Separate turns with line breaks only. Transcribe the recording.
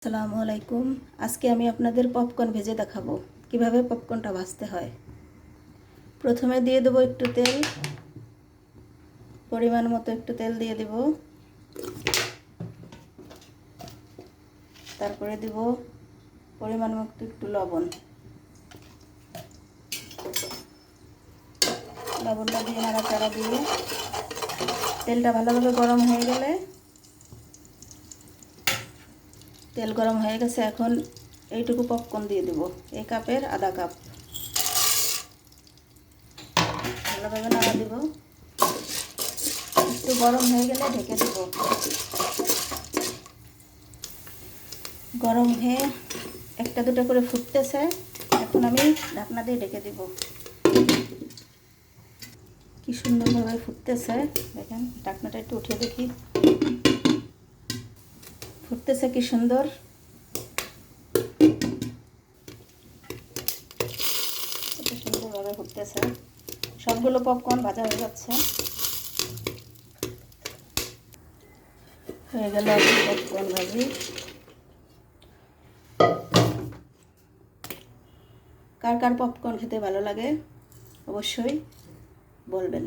আসসালামু আলাইকুম। আজকে আমি আপনাদের পপকর্ন ভেজে দেখাবো কিভাবে পপকর্নটা ভাজতে হয়। প্রথমে দিয়ে দেবো একটু তেল, পরিমাণ মতো একটু তেল দিয়ে দেব। তারপরে দেব পরিমাণ মতো একটু লবণ। লবণটা দিয়ে নাড়াচাড়া দিয়ে তেলটা ভালোভাবে গরম হয়ে গেলে, তেল গরম হয়ে গেছে, এখন এইটুকু পপকর্ন দিয়ে দেব, এই কাপের আধা কাপ। ভালোভাবে নাড়া দেব, একটু গরম হয়ে গেলে ঢেকে দেব। গরম হয়ে একটা দুটো করে ফুটতেছে, এখন আমি ঢাকনা দিয়ে ঢেকে দেব। কি সুন্দরভাবে ফুটতেছে দেখেন, ঢাকনাটা একটু উঠিয়ে দেখি, ফুটতেছে কি সুন্দর। কত সুন্দরভাবে ফুটতেছে, সবগুলো পপকর্ন ভাজা হয়ে যাচ্ছে। হয়ে গেল পপকর্ন ভাজি। কার কার পপকর্ন খেতে ভালো লাগে অবশ্যই বলবেন।